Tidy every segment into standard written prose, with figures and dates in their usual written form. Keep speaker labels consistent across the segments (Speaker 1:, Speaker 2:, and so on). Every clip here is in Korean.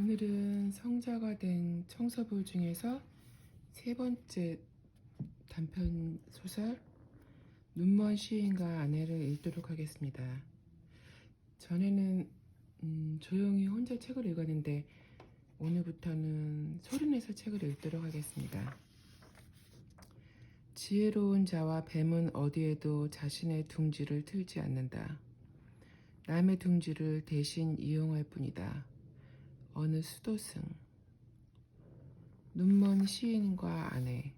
Speaker 1: 오늘은 성자가 된 청서부 중에서 세 번째 단편 소설 눈먼 시인과 아내를 읽도록 하겠습니다. 전에는 조용히 혼자 책을 읽었는데 오늘부터는 소리내서 책을 읽도록 하겠습니다. 지혜로운 자와 뱀은 어디에도 자신의 둥지를 틀지 않는다. 남의 둥지를 대신 이용할 뿐이다. 어느 수도승. 눈먼 시인과 아내.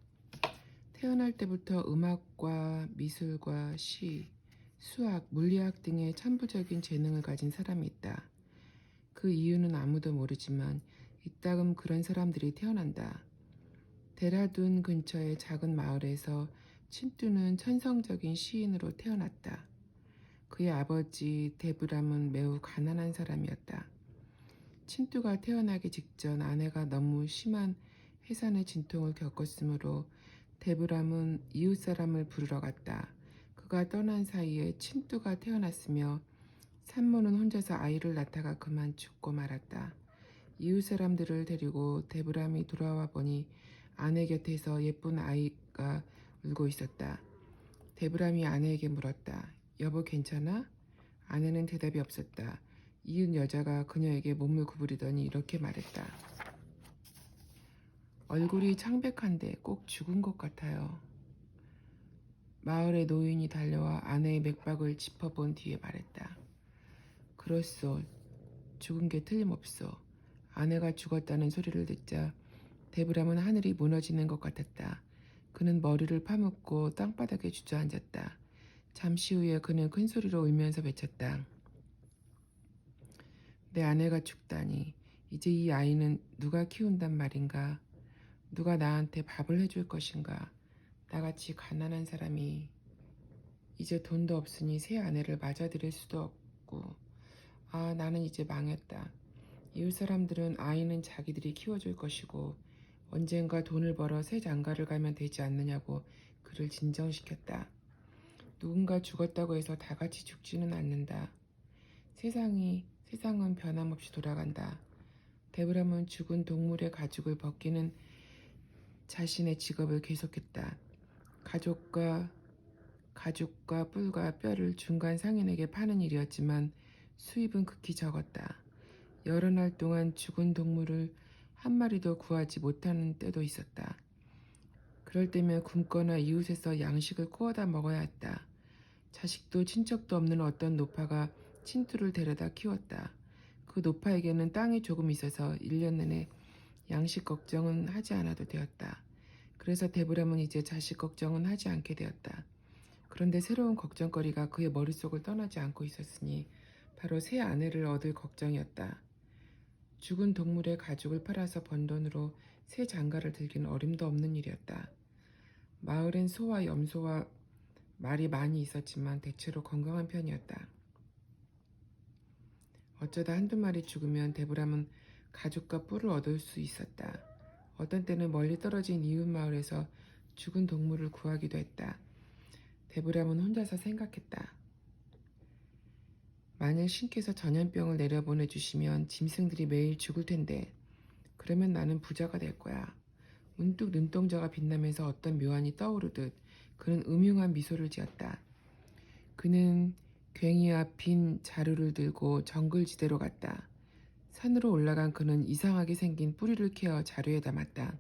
Speaker 1: 태어날 때부터 음악과 미술과 시, 수학, 물리학 등의 천부적인 재능을 가진 사람이 있다. 그 이유는 아무도 모르지만 이따금 그런 사람들이 태어난다. 데라둔 근처의 작은 마을에서 친투는 천성적인 시인으로 태어났다. 그의 아버지 데브람은 매우 가난한 사람이었다. 친투가 태어나기 직전 아내가 너무 심한 해산의 진통을 겪었으므로 데브람은 이웃 사람을 부르러 갔다. 그가 떠난 사이에 친투가 태어났으며 산모는 혼자서 아이를 낳다가 그만 죽고 말았다. 이웃 사람들을 데리고 데브람이 돌아와 보니 아내 곁에서 예쁜 아이가 울고 있었다. 데브람이 아내에게 물었다. 여보 괜찮아? 아내는 대답이 없었다. 이웃 여자가 그녀에게 몸을 구부리더니 이렇게 말했다. 얼굴이 창백한데 꼭 죽은 것 같아요. 마을의 노인이 달려와 아내의 맥박을 짚어본 뒤에 말했다. 그렇소. 죽은 게 틀림없소. 아내가 죽었다는 소리를 듣자 데브람은 하늘이 무너지는 것 같았다. 그는 머리를 파묻고 땅바닥에 주저앉았다. 잠시 후에 그는 큰 소리로 울면서 외쳤다. 내 아내가 죽다니. 이제 이 아이는 누가 키운단 말인가? 누가 나한테 밥을 해줄 것인가? 나같이 가난한 사람이 이제 돈도 없으니 새 아내를 맞아들일 수도 없고 나는 이제 망했다. 이웃 사람들은 아이는 자기들이 키워줄 것이고 언젠가 돈을 벌어 새 장가를 가면 되지 않느냐고 그를 진정시켰다. 누군가 죽었다고 해서 다 같이 죽지는 않는다. 세상은 변함없이 돌아간다. 데브람은 죽은 동물의 가죽을 벗기는 자신의 직업을 계속했다. 가죽과 뿔과 뼈를 중간 상인에게 파는 일이었지만 수입은 극히 적었다. 여러 날 동안 죽은 동물을 한 마리도 구하지 못하는 때도 있었다. 그럴 때면 굶거나 이웃에서 양식을 구워다 먹어야 했다. 자식도 친척도 없는 어떤 노파가 친투를 데려다 키웠다. 그 노파에게는 땅이 조금 있어서 1년 내내 양식 걱정은 하지 않아도 되었다. 그래서 데브람은 이제 자식 걱정은 하지 않게 되었다. 그런데 새로운 걱정거리가 그의 머릿속을 떠나지 않고 있었으니 바로 새 아내를 얻을 걱정이었다. 죽은 동물의 가죽을 팔아서 번 돈으로 새 장가를 들기는 어림도 없는 일이었다. 마을엔 소와 염소와 말이 많이 있었지만 대체로 건강한 편이었다. 어쩌다 한두 마리 죽으면 데브람은 가죽과 뿔을 얻을 수 있었다. 어떤 때는 멀리 떨어진 이웃 마을에서 죽은 동물을 구하기도 했다. 데브람은 혼자서 생각했다. 만일 신께서 전염병을 내려보내주시면 짐승들이 매일 죽을 텐데 그러면 나는 부자가 될 거야. 문득 눈동자가 빛나면서 어떤 묘안이 떠오르듯 그는 음흉한 미소를 지었다. 그는 괭이와 빈 자루를 들고 정글지대로 갔다. 산으로 올라간 그는 이상하게 생긴 뿌리를 캐어 자루에 담았다.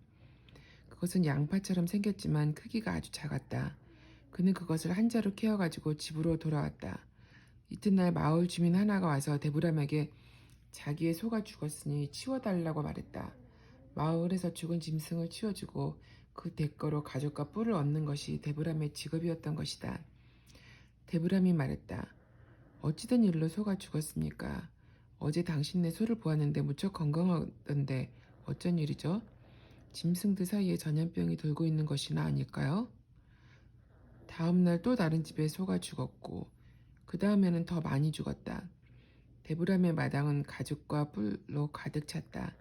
Speaker 1: 그것은 양파처럼 생겼지만 크기가 아주 작았다. 그는 그것을 한 자루 캐어가지고 집으로 돌아왔다. 이튿날 마을 주민 하나가 와서 데브람에게 자기의 소가 죽었으니 치워달라고 말했다. 마을에서 죽은 짐승을 치워주고 그 대가로 가죽과 뿔을 얻는 것이 데브람의 직업이었던 것이다. 데브람이 말했다. 어찌된 일로 소가 죽었습니까? 어제 당신네 소를 보았는데 무척 건강하던데 어쩐 일이죠? 짐승들 사이에 전염병이 돌고 있는 것이나 아닐까요? 다음날 또 다른 집에 소가 죽었고 그 다음에는 더 많이 죽었다. 데브람의 마당은 가죽과 뿔로 가득 찼다.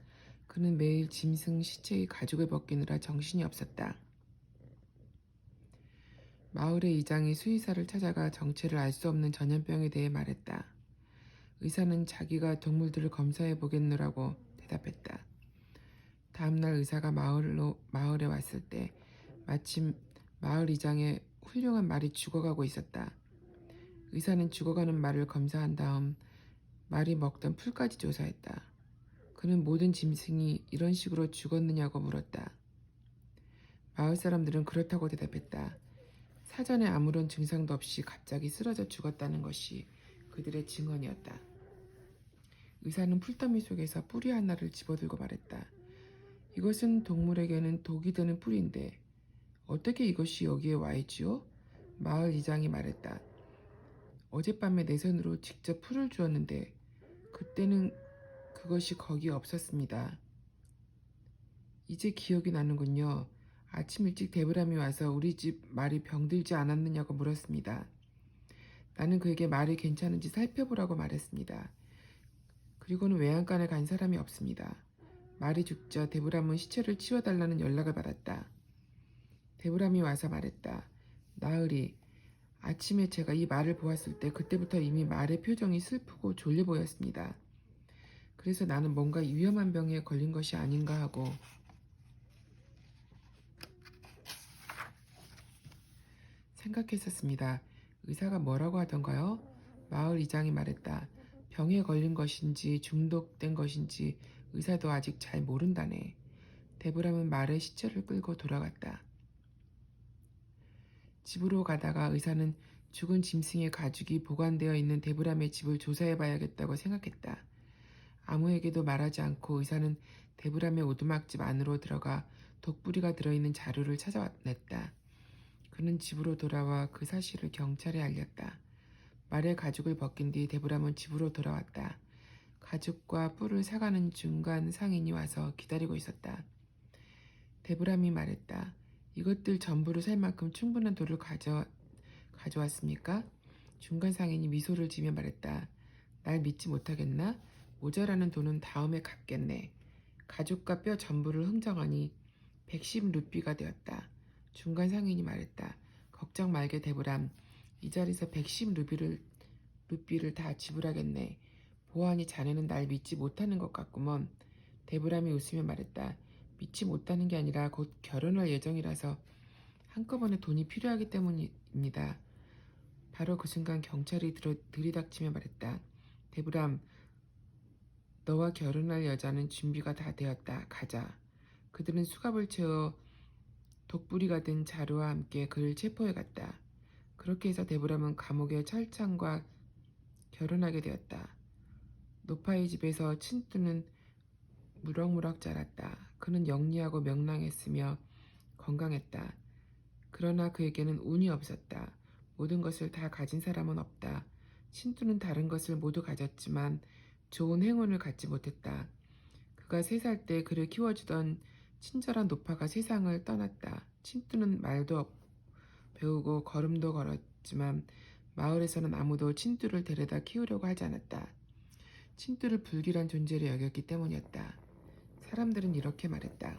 Speaker 1: 그는 매일 짐승 시체의 가죽을 벗기느라 정신이 없었다. 마을의 이장이 수의사를 찾아가 정체를 알 수 없는 전염병에 대해 말했다. 의사는 자기가 동물들을 검사해 보겠노라고 대답했다. 다음날 의사가 마을에 왔을 때 마침 마을 이장의 훌륭한 말이 죽어가고 있었다. 의사는 죽어가는 말을 검사한 다음 말이 먹던 풀까지 조사했다. 그는 모든 짐승이 이런 식으로 죽었느냐고 물었다. 마을 사람들은 그렇다고 대답했다. 사전에 아무런 증상도 없이 갑자기 쓰러져 죽었다는 것이 그들의 증언이었다. 의사는 풀더미 속에서 뿌리 하나를 집어들고 말했다. 이것은 동물에게는 독이 되는 풀인데 어떻게 이것이 여기에 와 있지요? 마을 이장이 말했다. 어젯밤에 내 손으로 직접 풀을 주었는데 그때는 그것이 거기에 없었습니다. 이제 기억이 나는군요. 아침 일찍 데브람이 와서 우리 집 말이 병들지 않았느냐고 물었습니다. 나는 그에게 말이 괜찮은지 살펴보라고 말했습니다. 그리고는 외양간에 간 사람이 없습니다. 말이 죽자 데브람은 시체를 치워달라는 연락을 받았다. 데브람이 와서 말했다. 나으리, 아침에 제가 이 말을 보았을 때 그때부터 이미 말의 표정이 슬프고 졸려 보였습니다. 그래서 나는 뭔가 위험한 병에 걸린 것이 아닌가 하고 생각했었습니다. 의사가 뭐라고 하던가요? 마을 이장이 말했다. 병에 걸린 것인지 중독된 것인지 의사도 아직 잘 모른다네. 데브람은 말의 시체를 끌고 돌아갔다. 집으로 가다가 의사는 죽은 짐승의 가죽이 보관되어 있는 데브람의 집을 조사해봐야겠다고 생각했다. 아무에게도 말하지 않고 의사는 데브람의 오두막집 안으로 들어가 독뿌리가 들어있는 자루를 찾아냈다. 그는 집으로 돌아와 그 사실을 경찰에 알렸다. 말의 가죽을 벗긴 뒤 데브람은 집으로 돌아왔다. 가죽과 뿔을 사가는 중간 상인이 와서 기다리고 있었다. 데브람이 말했다. 이것들 전부를 살 만큼 충분한 돌을 가져왔습니까? 중간 상인이 미소를 지며 말했다. 날 믿지 못하겠나? 모자라는 돈은 다음에 갚겠네. 가죽과 뼈 전부를 흥정하니 110루피가 되었다. 중간 상인이 말했다. 걱정 말게 데브람. 이 자리에서 110루피를 다 지불하겠네. 보아하니 자네는 날 믿지 못하는 것 같구먼. 데브람이 웃으며 말했다. 믿지 못하는 게 아니라 곧 결혼할 예정이라서 한꺼번에 돈이 필요하기 때문입니다. 바로 그 순간 경찰이 들이닥치며 말했다. 데브람, 너와 결혼할 여자는 준비가 다 되었다. 가자. 그들은 수갑을 채워 독뿌리가 된 자루와 함께 그를 체포해 갔다. 그렇게 해서 데브람은 감옥의 철창과 결혼하게 되었다. 노파의 집에서 친뚜는 무럭무럭 자랐다. 그는 영리하고 명랑했으며 건강했다. 그러나 그에게는 운이 없었다. 모든 것을 다 가진 사람은 없다. 친뚜는 다른 것을 모두 가졌지만 좋은 행운을 갖지 못했다. 그가 3살 때 그를 키워주던 친절한 노파가 세상을 떠났다. 친뚜는 말도 배우고 걸음도 걸었지만 마을에서는 아무도 친뚜를 데려다 키우려고 하지 않았다. 친뚜를 불길한 존재로 여겼기 때문이었다. 사람들은 이렇게 말했다.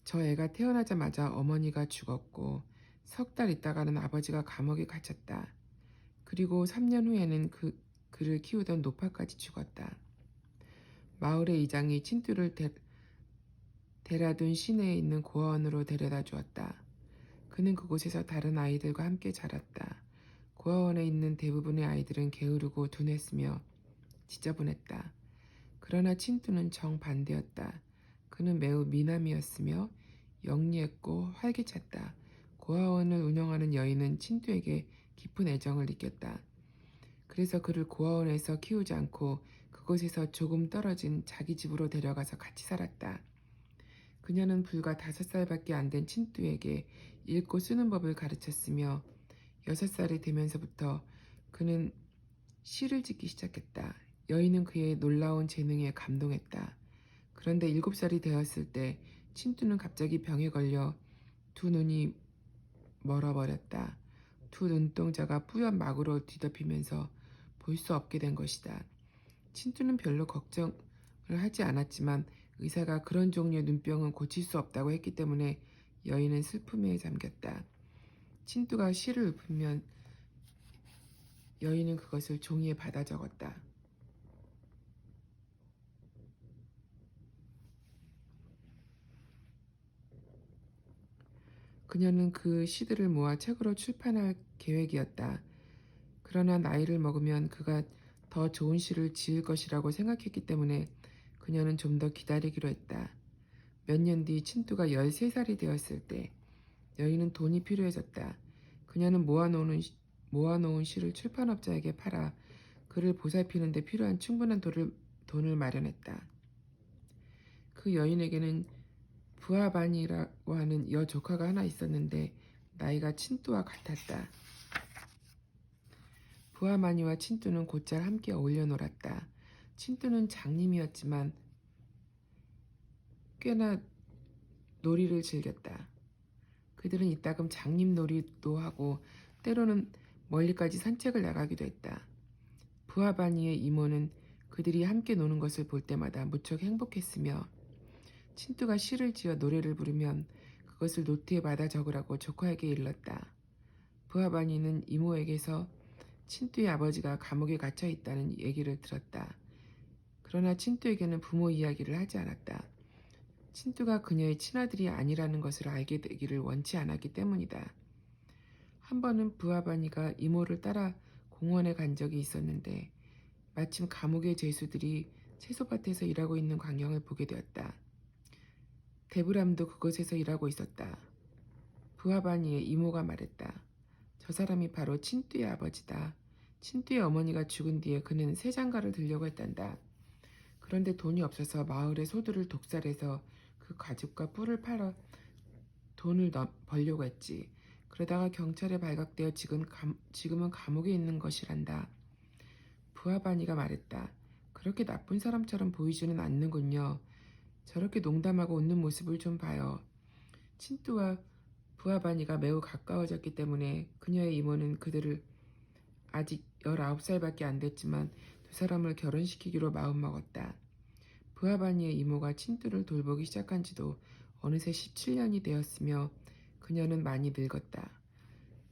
Speaker 1: 저 애가 태어나자마자 어머니가 죽었고 3달 있다가는 아버지가 감옥에 갇혔다. 그리고 3년 후에는 그를 키우던 노파까지 죽었다. 마을의 이장이 친뚜를 데라둔 시내에 있는 고아원으로 데려다 주었다. 그는 그곳에서 다른 아이들과 함께 자랐다. 고아원에 있는 대부분의 아이들은 게으르고 둔했으며 지저분했다. 그러나 친뚜는 정반대였다. 그는 매우 미남이었으며 영리했고 활기찼다. 고아원을 운영하는 여인은 친뚜에게 깊은 애정을 느꼈다. 그래서 그를 고아원에서 키우지 않고 그곳에서 조금 떨어진 자기 집으로 데려가서 같이 살았다. 그녀는 불과 5살밖에 안 된 친뚜에게 읽고 쓰는 법을 가르쳤으며 6살이 되면서부터 그는 시를 짓기 시작했다. 여인은 그의 놀라운 재능에 감동했다. 그런데 7살이 되었을 때 친뚜는 갑자기 병에 걸려 두 눈이 멀어버렸다. 두 눈동자가 뿌연 막으로 뒤덮이면서 볼 수 없게 된 것이다. 친뚜는 별로 걱정을 하지 않았지만 의사가 그런 종류의 눈병은 고칠 수 없다고 했기 때문에 여인은 슬픔에 잠겼다. 친뚜가 시를 읊으면 여인은 그것을 종이에 받아 적었다. 그녀는 그 시들을 모아 책으로 출판할 계획이었다. 그러나 나이를 먹으면 그가 더 좋은 시를 지을 것이라고 생각했기 때문에 그녀는 좀 더 기다리기로 했다. 몇 년 뒤 친두가 13살이 되었을 때 여인은 돈이 필요해졌다. 그녀는 모아놓은 시를 출판업자에게 팔아 그를 보살피는 데 필요한 충분한 돈을 마련했다. 그 여인에게는 부하반이라고 하는 여조카가 하나 있었는데 나이가 친두와 같았다. 부하마니와 친두는 곧잘 함께 어울려 놀았다. 친두는 장님이었지만 꽤나 놀이를 즐겼다. 그들은 이따금 장님 놀이도 하고 때로는 멀리까지 산책을 나가기도 했다. 부하바니의 이모는 그들이 함께 노는 것을 볼 때마다 무척 행복했으며 친두가 시를 지어 노래를 부르면 그것을 노트에 받아 적으라고 조카에게 일렀다. 부하바니는 이모에게서 친두의 아버지가 감옥에 갇혀 있다는 얘기를 들었다. 그러나 친두에게는 부모 이야기를 하지 않았다. 친두가 그녀의 친아들이 아니라는 것을 알게 되기를 원치 않았기 때문이다. 한 번은 부하바니가 이모를 따라 공원에 간 적이 있었는데 마침 감옥의 죄수들이 채소밭에서 일하고 있는 광경을 보게 되었다. 데브람도 그곳에서 일하고 있었다. 부하바니의 이모가 말했다. 저 사람이 바로 친두의 아버지다. 친두의 어머니가 죽은 뒤에 그는 새 장가를 들려고 했단다. 그런데 돈이 없어서 마을의 소들을 독살해서 그 가죽과 뿔을 팔아 돈을 벌려고 했지. 그러다가 경찰에 발각되어 지금은 감옥에 있는 것이란다. 부하바니가 말했다. 그렇게 나쁜 사람처럼 보이지는 않는군요. 저렇게 농담하고 웃는 모습을 좀 봐요. 친두와 부하바니가 매우 가까워졌기 때문에 그녀의 이모는 그들을 아직 19살밖에 안 됐지만 두 사람을 결혼시키기로 마음먹었다. 부하바니의 이모가 친두를 돌보기 시작한 지도 어느새 17년이 되었으며 그녀는 많이 늙었다.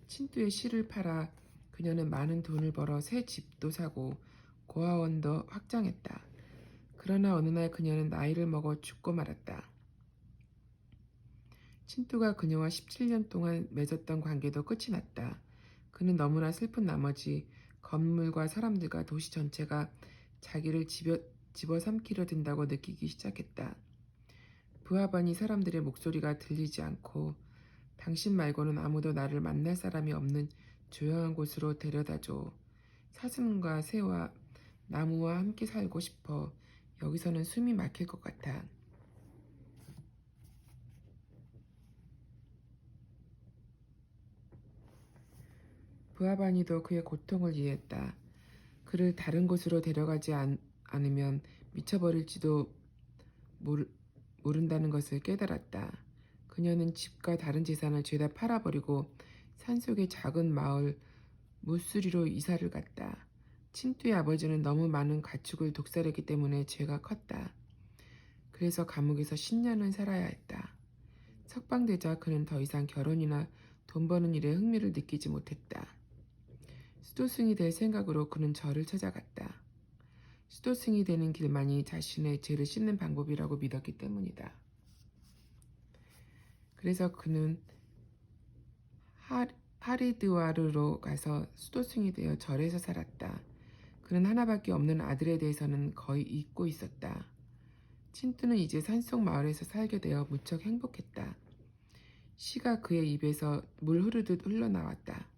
Speaker 1: 친두의 시를 팔아 그녀는 많은 돈을 벌어 새 집도 사고 고아원도 확장했다. 그러나 어느 날 그녀는 나이를 먹어 죽고 말았다. 친두가 그녀와 17년 동안 맺었던 관계도 끝이 났다. 그는 너무나 슬픈 나머지 건물과 사람들과 도시 전체가 자기를 집어삼키려 든다고 느끼기 시작했다. 부하바니 사람들의 목소리가 들리지 않고 당신 말고는 아무도 나를 만날 사람이 없는 조용한 곳으로 데려다줘. 사슴과 새와 나무와 함께 살고 싶어. 여기서는 숨이 막힐 것 같아. 부하바니도 그의 고통을 이해했다. 그를 다른 곳으로 데려가지 않으면 미쳐버릴지도 모른다는 것을 깨달았다. 그녀는 집과 다른 재산을 죄다 팔아버리고 산속의 작은 마을 무수리로 이사를 갔다. 친두의 아버지는 너무 많은 가축을 독살했기 때문에 죄가 컸다. 그래서 감옥에서 10년을 살아야 했다. 석방되자 그는 더 이상 결혼이나 돈 버는 일에 흥미를 느끼지 못했다. 수도승이 될 생각으로 그는 절을 찾아갔다. 수도승이 되는 길만이 자신의 죄를 씻는 방법이라고 믿었기 때문이다. 그래서 그는 하리드와르로 가서 수도승이 되어 절에서 살았다. 그는 하나밖에 없는 아들에 대해서는 거의 잊고 있었다. 친투는 이제 산속 마을에서 살게 되어 무척 행복했다. 시가 그의 입에서 물 흐르듯 흘러나왔다.